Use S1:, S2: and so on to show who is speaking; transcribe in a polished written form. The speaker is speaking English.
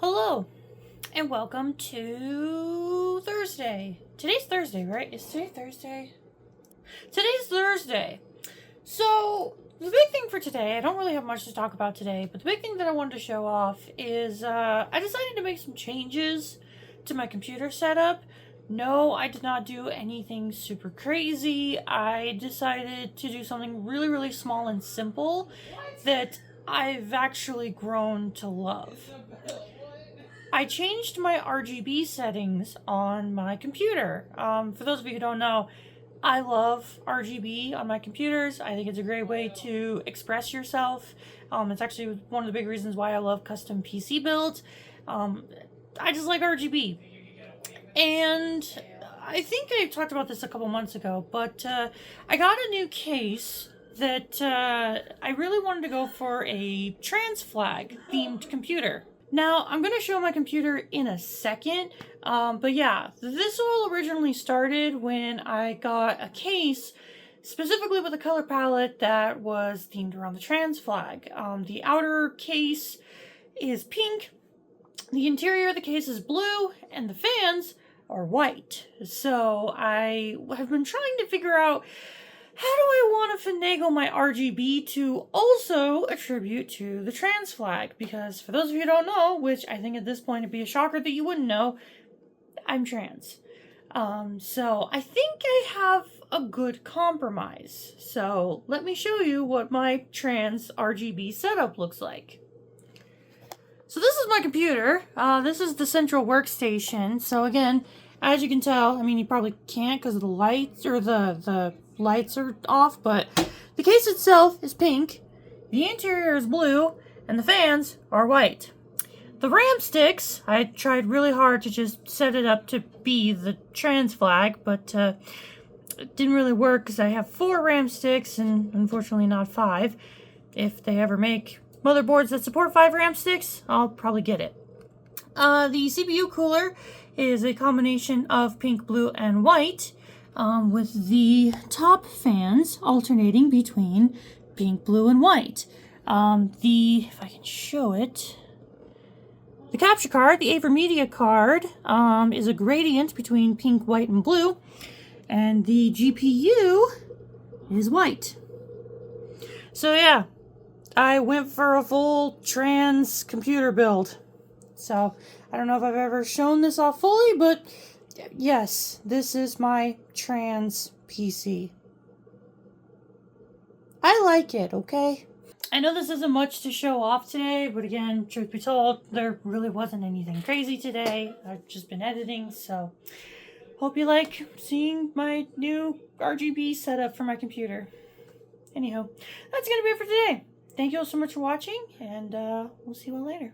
S1: Hello, and welcome to Thursday. Today's Thursday, right? Is today Thursday? Today's Thursday. So, the big thing for today, I don't really have much to talk about today, but the big thing that I wanted to show off is I decided to make some changes to my computer setup. No, I did not do anything super crazy. I decided to do something really, really small and simple that I've actually grown to love. I changed my RGB settings on my computer. For those of you who don't know, I love RGB on my computers. I think it's a great way to express yourself. It's actually one of the big reasons why I love custom PC builds. I just like RGB. And I think I talked about this a couple months ago, but I got a new case that I really wanted to go for a trans flag themed computer. Now, I'm going to show my computer in a second, but yeah, this all originally started when I got a case specifically with a color palette that was themed around the trans flag. The outer case is pink, the interior of the case is blue, and the fans are white. So I have been trying to figure out, how do I want to finagle my RGB to also attribute to the trans flag? Because for those of you who don't know, which I think at this point it'd be a shocker that you wouldn't know, I'm trans. So I think I have a good compromise. So let me show you what my trans RGB setup looks like. So this is my computer. This is the central workstation. So again, as you can tell, I mean, you probably can't because the lights or the lights are off, but the case itself is pink, the interior is blue, and the fans are white. The RAM sticks, I tried really hard to just set it up to be the trans flag, but it didn't really work because I have 4 RAM sticks and unfortunately not 5. If they ever make motherboards that support 5 RAM sticks, I'll probably get it. The CPU cooler is a combination of pink, blue, and white, with the top fans alternating between pink, blue, and white. If I can show it, the capture card, the AverMedia card, is a gradient between pink, white, and blue, and the GPU is white. So yeah, I went for a full trans computer build. So I don't know if I've ever shown this off fully, but yes, this is my trans PC. I like it, okay? I know this isn't much to show off today, but again, truth be told, there really wasn't anything crazy today. I've just been editing, so hope you like seeing my new RGB setup for my computer. Anyhow, that's gonna be it for today. Thank you all so much for watching, and we'll see you all later.